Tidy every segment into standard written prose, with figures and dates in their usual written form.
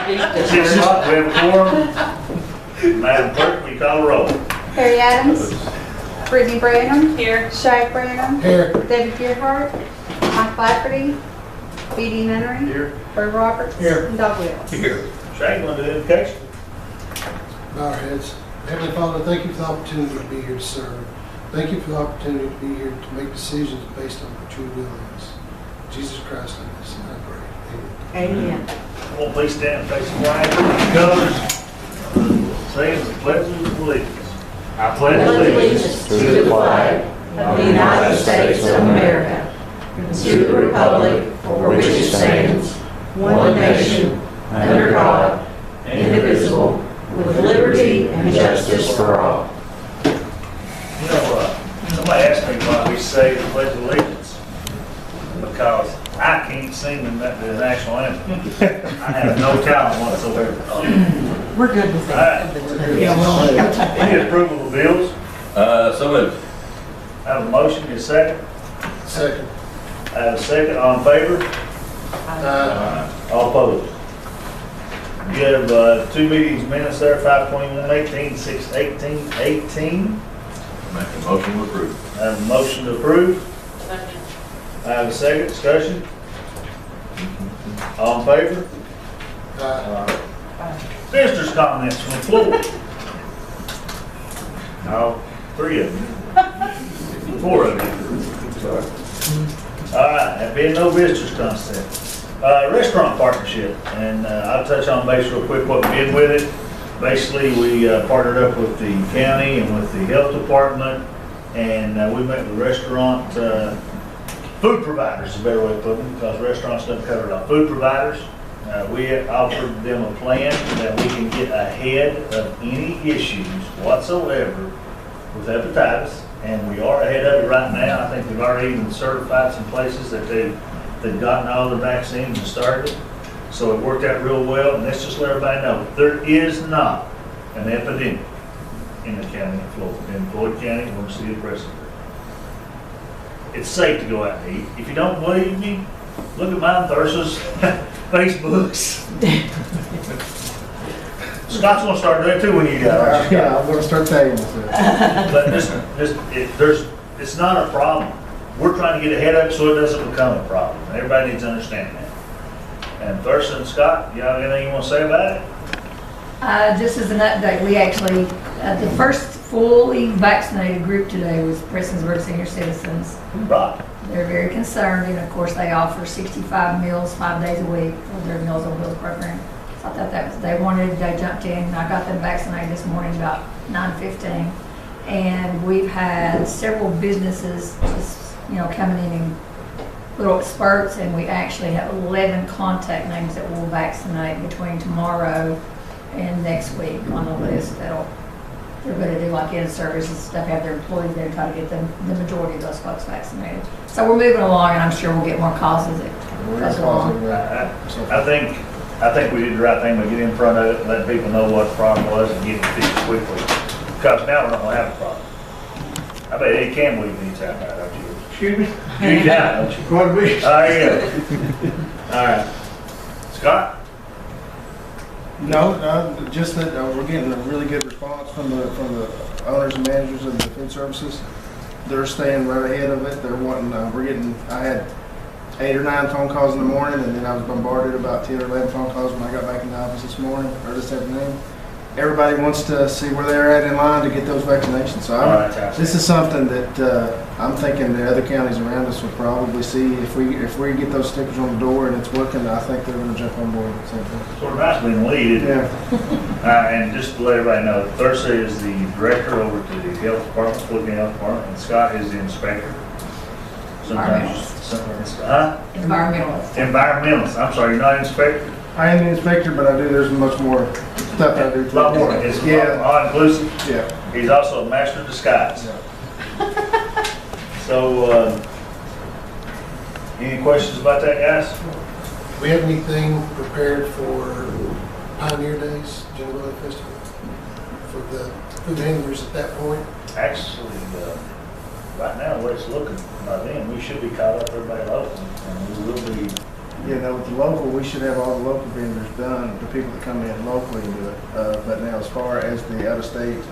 6 o'clock, we have a quorum. Madam Clerk, will you call the roll? Harry Adams. Brittany Branham. Here. Shaq Branham. Here. Debbie Gearhart. Mike Lafferty. B.D. Nunnery. Here. Bert Roberts. Here. And Doug Willis. Here. Shane, want to do invocation? Bow our heads. Heavenly Father, thank you for the opportunity to be here to serve. Thank you for the opportunity to be here to make decisions based on what your will is. Jesus Christ, I just I pray. Amen. Amen. Come on, please stand and face the flag. Colors. Say the pledge of allegiance. I pledge allegiance to the flag of the United States of America and to the republic for which it stands, one nation, under God, indivisible, with liberty and justice for all. You know, somebody asked me why we say the pledge of allegiance. Because I can't sing the national anthem. I have no talent whatsoever. We're good with All that. right. Yeah, well, Any approval of the bills? So moved. I have a motion, is second. Second. I have a second, all in favor? All opposed? You have 2 meetings minutes there, 5/21/18, 6/18/18. Make a motion to approve. I have a motion to approve. I have a second, discussion. All in favor? Visitors' comments from the floor. All 3 of you. 4 of you. All right, there being no visitors' consent. Restaurant partnership, and I'll touch on base real quick what we did with it. Basically, we partnered up with the county and with the health department, and we met with restaurant food providers, is a better way to put it, because restaurants don't cover it all. Food providers, we offered them a plan that we can get ahead of any issues whatsoever with hepatitis, and we are ahead of it right now. I think we've already even certified some places that they've gotten all the vaccines and started. So it worked out real well, and let's just let everybody know, there is not an epidemic in the county of Floyd, in Floyd County or the city of Prestonsburg. It's safe to go out and eat. If you don't believe me, look at mine, Thursa's Facebooks. Scott's gonna start doing it too when you got it. Yeah, I'm going to start tagging myself. But it's not a problem. We're trying to get ahead of it so it doesn't become a problem. Everybody needs to understand that. And Thursa and Scott, you have anything you want to say about it? Just as an update, we actually, the first fully vaccinated group today was Prestonsburg senior citizens. Right. They're very concerned, and of course they offer 65 meals 5 days a week for their Meals on Wheels program. So I thought that was, they jumped in. I got them vaccinated this morning about 9:15. And we've had several businesses just, coming in little spurts, and we actually have 11 contact names that we'll vaccinate between tomorrow and next week on the list. They're going to do like in service and stuff, have their employees there, try to get the majority of those folks vaccinated. So we're moving along, and I'm sure we'll get more calls as it goes along. I think we did the right thing by getting in front of it and letting people know what the problem was and getting it fixed quickly. Because now we're not going to have a problem. I bet Eddie Campbell even eats out now, don't you? Excuse me? You eat out, don't you? Quite a bit. Oh, yeah. All right. Scott? No, just that we're getting a really good response from the owners and managers of the food services. They're staying right ahead of it. They're wanting. I had 8 or 9 phone calls in the morning, and then I was bombarded about 10 or 11 phone calls when I got back in the office this morning or this afternoon. Everybody wants to see where they're at in line to get those vaccinations. So this is something that I'm thinking the other counties around us will probably see if we get those stickers on the door and it's working. I think they're going to jump on board at the same time. Sort of nice being the lead, isn't it? Yeah. And just to let everybody know, Thursa is the director over to the health department, Floyd County Health Department, and Scott is the inspector. Environmentalist. Environmentalist. I'm sorry, you're not inspector? I am the inspector, but there's much more stuff I do. A lot more. It's all inclusive. Yeah. He's also a master of disguise. Yeah. So, any questions about that, guys? Do we have anything prepared for Pioneer Days, General Festival, for the food handlers at that point? Actually, right now, the way it's looking by then, we should be caught up everybody local, and we will be You know, with the local, we should have all the local vendors done, the people that come in locally and do it. But now, as far as the out-of-state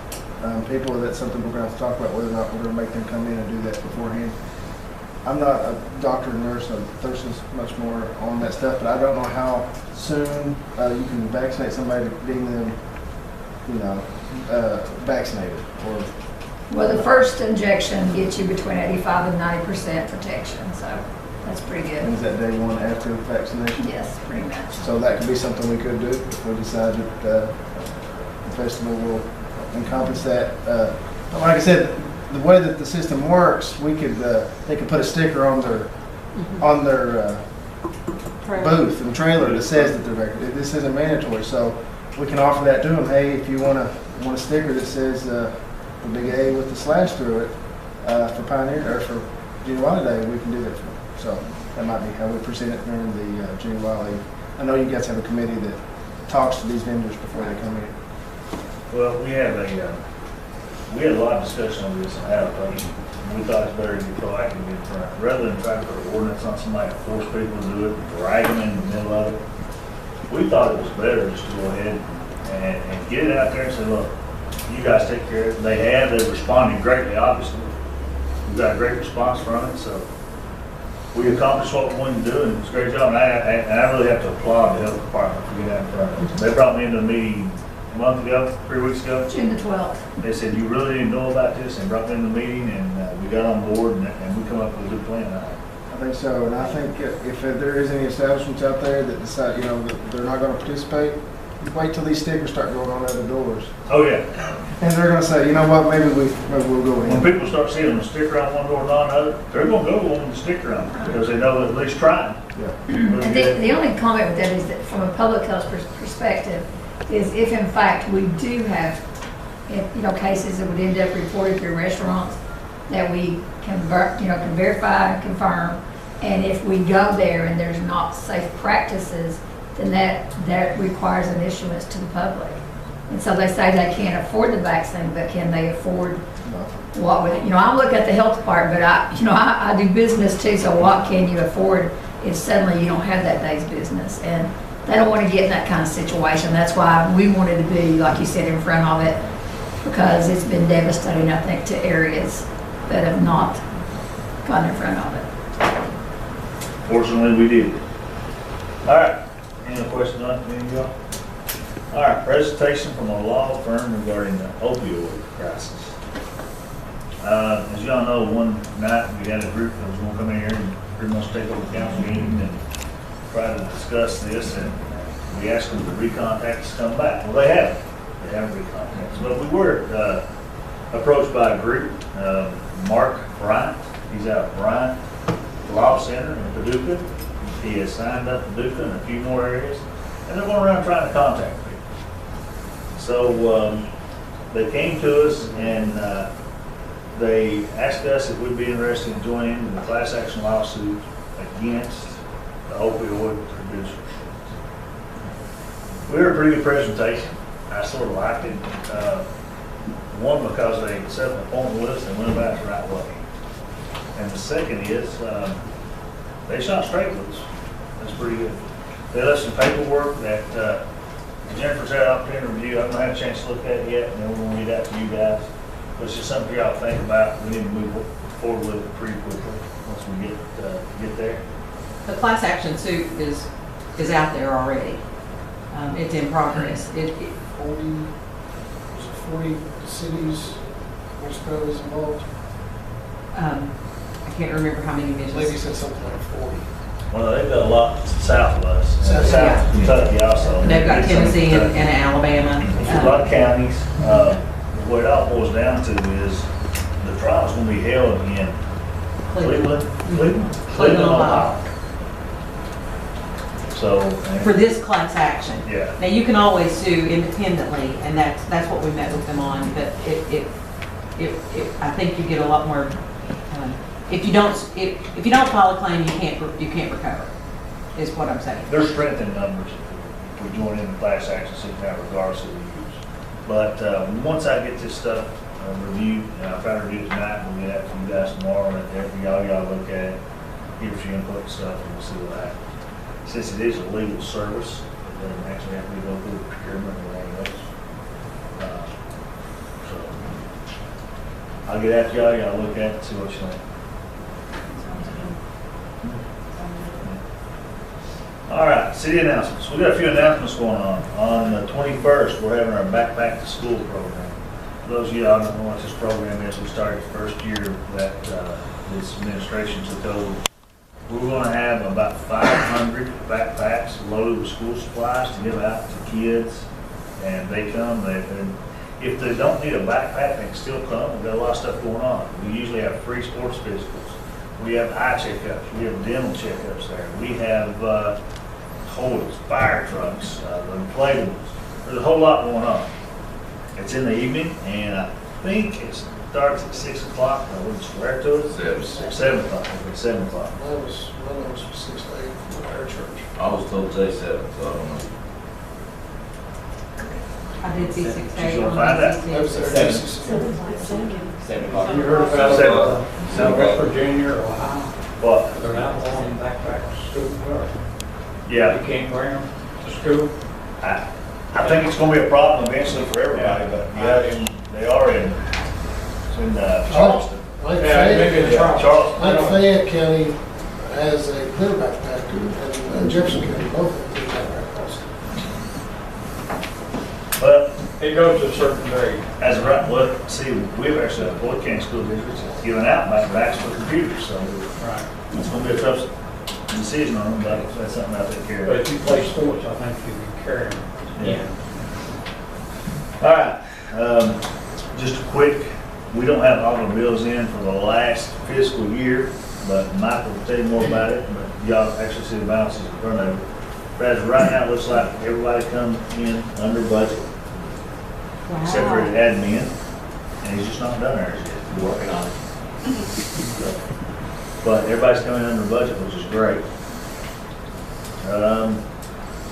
people, that's something we're going to have to talk about, whether or not we're going to make them come in and do that beforehand. I'm not a doctor or nurse, so Thurston's much more on that stuff, but I don't know how soon you can vaccinate somebody to deem them, you know, vaccinated. Or Well, the first injection gets you between 85 and 90% protection, so that's pretty good. is that day one after vaccination? Yes, pretty much. So that could be something we could do if we decide that the festival will encompass that. But like I said, the way that the system works, we could they could put a sticker on their booth and trailer that says that they're vaccinated. This isn't mandatory, so we can offer that to them. Hey, if you want a sticker that says the big A with the slash through it for Pioneer or for Junior Wally Day, we can do that for them. So that might be how we present it during the Junior Wally. I know you guys have a committee that talks to these vendors before they come in. Well, we had a lot of discussion on this and how to play. We thought it's better to be proactive in front, rather than try to put an ordinance on somebody to force people to do it, drag them in the middle of it. We thought it was better just to go ahead and get it out there and say, look, you guys take care of it. They've responded greatly, obviously. We got a great response from it, so we accomplished what we wanted to do, and it's a great job. And I really have to applaud the health department for getting out in front of it. They brought me into a meeting a month ago, 3 weeks ago. June the 12th. They said, you really didn't know about this, and brought me in the meeting, and we got on board, and we come up with a good plan. I think so, and I think if there is any establishments out there that decide, you know, that they're not going to participate, wait till these stickers start going on other doors. Oh, yeah. And they're going to say, you know what, maybe we'll go in. When people start seeing a sticker on one door and not another, they're going to go on the sticker on it, because they know that at least trying. Yeah. And the only comment with that is that from a public health perspective, is if in fact we do have, cases that would end up reported through restaurants that we can verify and confirm, and if we go there and there's not safe practices, then that requires an issuance to the public. And so they say they can't afford the vaccine, but can they afford what would, I look at the health department, but I do business too, so what can you afford if suddenly you don't have that day's business? And they don't want to get in that kind of situation. That's why we wanted to be, like you said, in front of it, because it's been devastating, I think, to areas that have not gone in front of it. Fortunately, we did. All right. Any other questions on any of y'all? All right. Presentation from a law firm regarding the opioid crisis. As y'all know, one night we had a group that was going to come in here and pretty much take over the council meeting and try to discuss this, and we asked them to recontact us, come back. Well, they haven't. They haven't recontacted us. But we were approached by a group, Mark Bryant. He's out of Bryant Law Center in Paducah. He has signed up Paducah and a few more areas, and they're going around trying to contact people. So they came to us and they asked us if we'd be interested in joining in the class action lawsuit against the opioid producers. We heard a pretty good presentation. I sort of liked it. One, because they set an appointment with us and went about it the right way. And the second is, they shot straight with us. That's pretty good. They left some paperwork that Jennifer's had an opportunity to review. I haven't had a chance to look at it yet, and then we're going to read that to you guys. But it's just something for y'all to think about. We need to move forward with it pretty quickly once we get there. The class action suit is out there already. It's in progress. 40 cities, municipalities involved. I can't remember how many Lady mentions. said something like 40. Well, they've got a lot south of us. South, South of Kentucky also. They've got It's in Tennessee and Kentucky. Alabama. It's a lot of counties. What it all boils down to is the trial's going to be held in Cleveland, Ohio. So. For this class action. Yeah. Now, you can always sue independently, and that's what we met with them on, but I think you get a lot more, if you don't file a claim, you can't recover, is what I'm saying. There's strength in numbers if we join in the class action suit now, regardless of the use. But once I get this stuff reviewed, and I'll try to review it tonight, we'll get that to you guys tomorrow, and for y'all look at it, give us your input and stuff, and we'll see what happens. since it is a legal service, it doesn't actually have to go through procurement or anything else. So, I'll get after y'all look at it, see what you think. All right, city announcements. We got a few announcements going on. On the 21st, we're having our Backpack to School program. For those of you that don't know what this program is, we started the first year that this administration took over. We're going to have about 500 backpacks loaded with school supplies to give out to kids. And they come, and if they don't need a backpack, they can still come. We've got a lot of stuff going on. We usually have free sports physicals. We have eye checkups. We have dental checkups there. We have toys, fire trucks, the inflatables. There's a whole lot going on. It's in the evening, and I think it starts at 6 o'clock. I wouldn't swear to it. 7 o'clock. It's 7 o'clock. Mine was from 6 to 8 from our church. I was told to say 7, so I don't know. I did see 6 She's days. gonna find out. That was their Jesus. 7 o'clock. You heard about Seven o'clock. West Virginia or Ohio? But, They're now going backpack to school. yeah, You can't bring them to school. I think it's going to be a problem eventually for everybody, but yeah, they are in Charleston. Like Yeah, Fayette, maybe in Yeah, Charleston. like Fayette County has a clear backpack, and Jefferson County both have clear backpack also. But It goes to a certain grade. as of right, look, see, we've actually got Floyd County School Districts giving out backpacks for computers, so Right. it's going to be a tough decision on them, but that's something I take care But of. if you play sports, I think you can carry them. Yeah. All right, just a quick, we don't have all the bills in for the last fiscal year, but Michael will tell you more about it, but y'all actually see the balances in front of it. But as of right now, it looks like everybody comes in under budget, except for the admin, and he's just not done ours yet. We're working on it. But everybody's coming in under budget, which is great.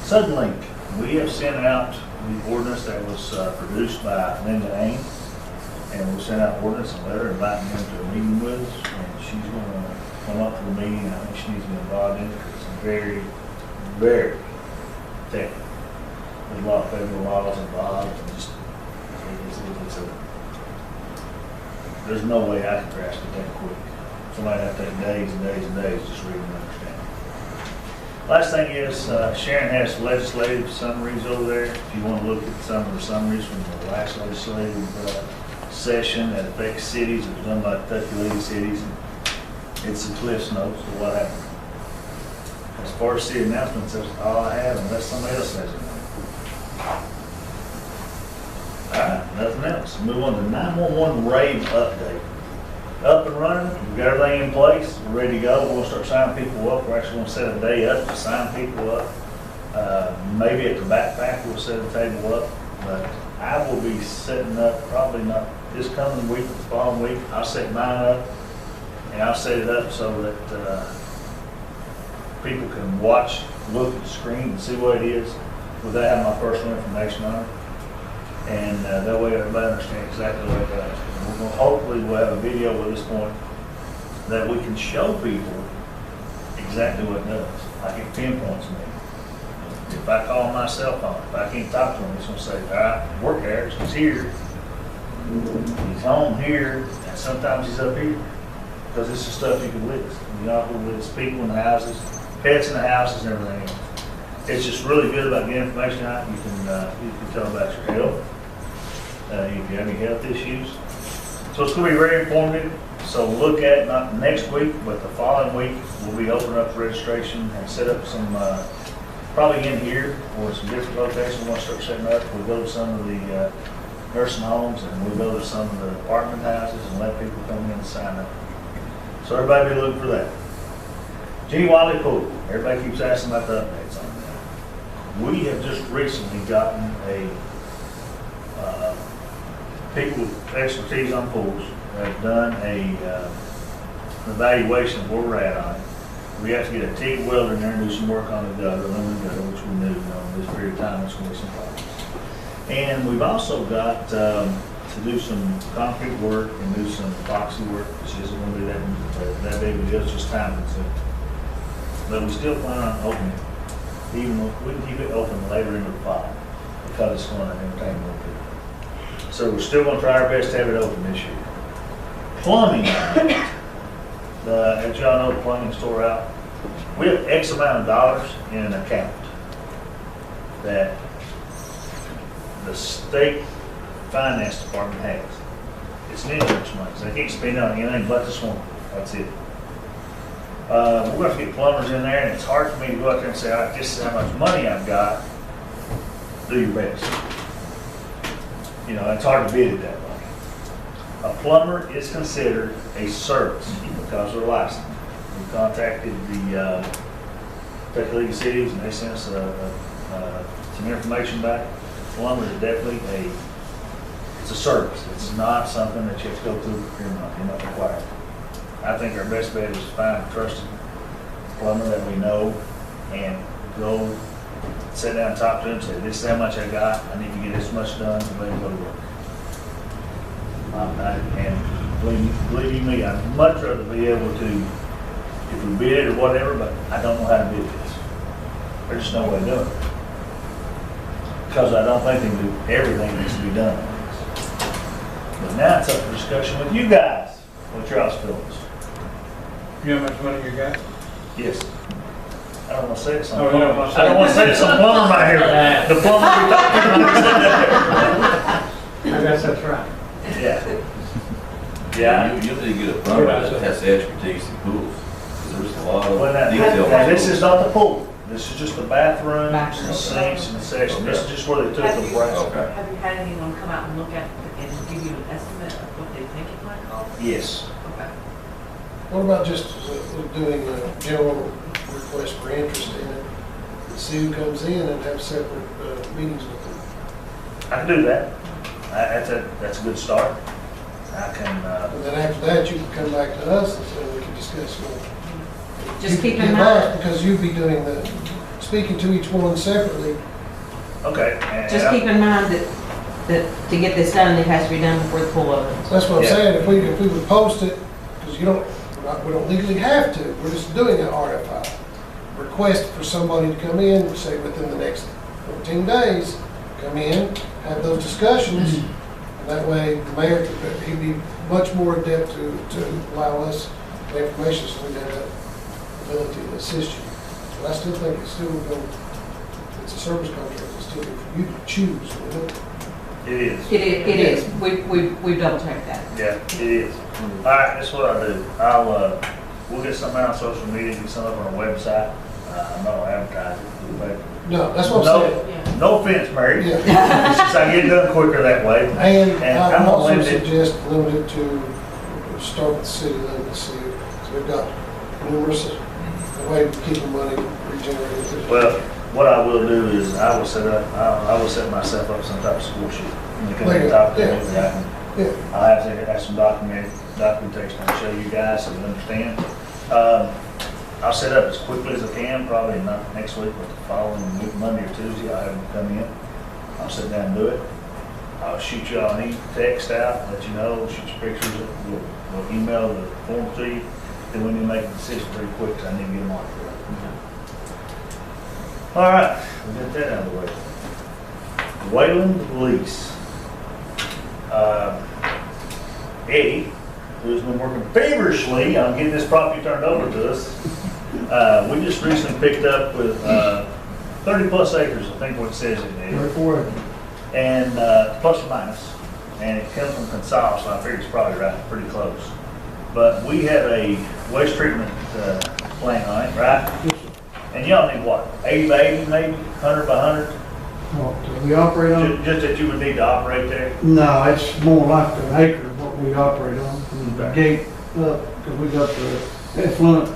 Suddenlink, we have sent out the ordinance that was produced by Linda Ain, and we sent out ordinance and letter inviting them to a meeting with us, and she's going to come up to the meeting. I think she needs to be involved in it. It's very, very technical. There's a lot of federal laws involved, and just there's no way I can grasp it that quick. Somebody have to take days and days and days just reading and understanding. Last thing is, Sharon has legislative summaries over there. If you want to look at some of the summaries from the last legislative session that affects cities, it was done by Kentucky League of Cities. It's the Cliff's Notes of what happened. As far as city announcements, that's all I have, unless somebody else has anything. All right, nothing else. Move on to 911 rave update. Up and running, we've got everything in place, we're ready to go. We're gonna start signing people up. We're actually gonna set a day up to sign people up. Maybe at the backpack, we'll set a table up, but I will be setting up, probably not this coming week, but the following week. I'll set mine up, and I'll set it up so that people can watch, look at the screen and see what it is without having my personal information on it. And that way everybody understands exactly what it does. Hopefully we'll have a video at this point that we can show people exactly what it does. Like it pinpoints me. If I call my cell phone, if I can't talk to him, it's going to say, all right, work hours, he's here. He's home here, and sometimes he's up here. Because this is stuff you can list. You know, who lists people in the houses, pets in the houses, and everything else. It's just really good about getting information out. You can tell about your health. If you have any health issues. So it's going to be very informative. So look at, not next week, but the following week, we'll be opening up registration and set up some, probably in here or some different locations we want to start setting up. We'll go to some of the nursing homes and we'll go to some of the apartment houses and let people come in and sign up. So everybody be looking for that. Jenny Wiley Pool, everybody keeps asking about the updates on that. We have just recently gotten a people with expertise on pools have done a evaluation of where we're at on it. We have to get a TIG welder in there and do some work on the gutter, which we knew in this period of time it's going to be some problems. And we've also got to do some concrete work and do some epoxy work, which isn't going to be that big of a deal, it's just time consuming. But we still plan on opening it. even, we can keep it open later into the fall, because it's going to entertain more people. So we're still gonna try our best to have it open this year. Plumbing, as y'all know, the plumbing store out, we have X amount of dollars in an account that the state finance department has. It's an insurance money, so they can't spend it on anything but the swamp. That's it. We're gonna get plumbers in there, and it's hard for me to go out there and say, all right, this is how much money I've got. Do your best. You know, it's hard to bid it that way. A plumber is considered a service because they're licensed. We contacted the Kentucky League of Cities, and they sent us some information back. Plumber is definitely it's a service. It's not something that you have to go through procurement. You're not required. I think our best bet is to find a trusted plumber that we know and go sit down and talk to him and say, this is how much I got. I need to get this much done to let him go to work. And believe you me, I'd much rather be able to, if we bid it or whatever, but I don't know how to bid this. There's just no way to do it. Because I don't think they can do everything that needs to be done. But now it's up for discussion with you guys. What's your all's feelings? You know how much money you got? Yes. I don't want to say it some Oh, you don't want to say I don't it. want to say it some plumber right here. The plumber we talked to. I guess that's right. Yeah. Yeah. You need to get a plumber that has expertise in pools, because there's a lot Well, of now, detail. now, this is not the pool. This is just the bathrooms, Bathroom. the sinks, and the section. This is just where they took Have the you, brass. Okay. have you had anyone come out and look at it and give you an estimate of what they think it might cost? Yes. Okay. What about just doing a general request for interest in it? See who comes in and have separate meetings with them. I can do that. That's a good start. I can, And then after that, you can come back to us and say we can discuss more. Just You keep can in give us, mind, because you'd be doing speaking to each one separately. okay. and just keep in mind that to get this done, it has to be done before the pool opens. So that's what I'm Yeah. saying, if we would post it, because we don't legally have to, we're just doing an RFI. Request for somebody to come in, say within the next 14 days, come in, have those discussions, and that way the mayor, he'd be much more adept to allow us the information so we'd have that ability to assist you. But I still think it's a service contract, it's still for you to choose, isn't it? It is. It is. We've double checked that. Yeah, it is. All right, that's what I'll do. We'll get something out on social media, get some up on our website. I'm not gonna advertise it. But No, that's what I'm saying. Yeah. no offense, Mary. Yeah. It's just I get it done quicker that way. And And I I'm would also limited. suggest limit it to start with city limits, so we've got numerous, the way to keep the money regenerated. Well, what I will do is I will set myself up some type of score sheet. And you can talk to me with that. Yeah, I'll have to have some documentation to show you guys so you understand. I'll set up as quickly as I can, probably not next week, but the following week, Monday or Tuesday, I'll have them come in. I'll sit down and do it. I'll shoot you all an text out, let you know, shoot you pictures, we'll email the form to you. Then we need to make a decision pretty quick, because I need to get them on. All right, we got that out of the way. Wayland lease. Eddie, who's been working feverishly on getting this property turned over to us. We just recently picked up with 30 plus acres, I think what it says it is. And plus or minus. And it comes from Consol, so I figure it's probably right, pretty close. But we have a waste treatment plant on it, right? And y'all need what, 80 by 80 maybe, 100 by 100? We operate on, Just that you would need to operate there? no, it's more like an acre what we operate on, from the gate up, because we got the effluent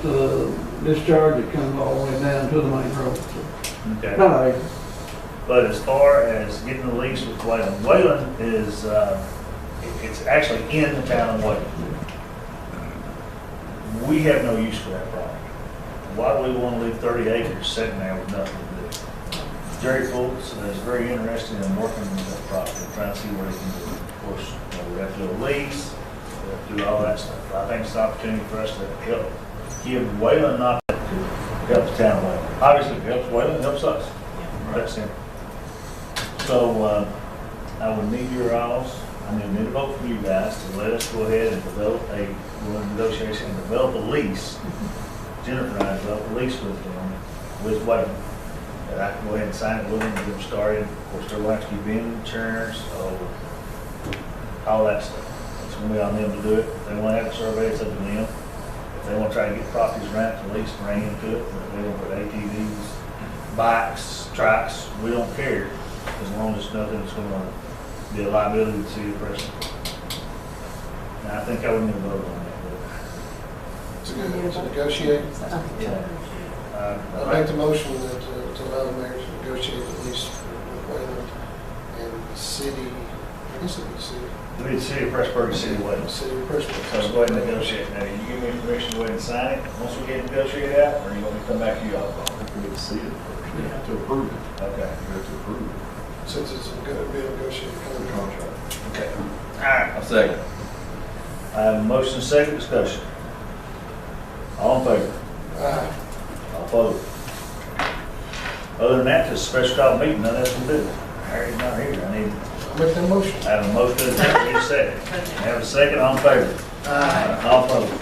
discharge that comes all the way down to the main road. So, Okay. about an acre. But as far as getting the lease with Wayland, Wayland is, it's actually in the town of Wayland. We have no use for that property. Why do we want to leave 30 acres sitting there with nothing to do? Jerry Fultz is very interested in working with that property, trying to see what he can do. Of course, we have to do a lease, we have to do all that stuff. I think it's an opportunity for us to help give Wayland an opportunity to help the town of Wayland. Obviously, if it helps Wayland, it helps us. That's it. So, I would need your alls, I need a vote from you guys to let us go ahead and develop go into negotiation and develop a lease. Jennifer and I developed a lease with them, with Wayland. That I can go ahead and sign it with them and get them started. Of course, they're going to have to keep insurance, all that stuff. It's going to be on them to do it. If they want to have a survey, it's up to them. If they want to try to get properties ranked, at least bring into it. But if they want to put ATVs, bikes, trucks, we don't care. As long as nothing that's going to be a liability to the city of Prestonsburg. And I think I would need a vote on It's good to negotiate. that. Yeah. I make the motion that to allow the mayor to negotiate the lease with Wayland and the city, I guess it'd be the city, We need the city of Prestonsburg, city of the Wayland. city of Prestonsburg. So go ahead and negotiate. Now, you give me permission to go ahead and sign it once we get it negotiated out, or you want me to come back to you all? We need to see it first, we have to approve it. Okay. We have to approve it. Since it's going to be a negotiated contract. Okay. All right. I'll second. I have a motion, second discussion. All in favor? Aye. All opposed? Other than that, this is a special call meeting, none else will do. Harry's not here, I need, I'll make that motion. I have a motion to adjourn, need a second. Have a second, all in favor? Aye. All opposed?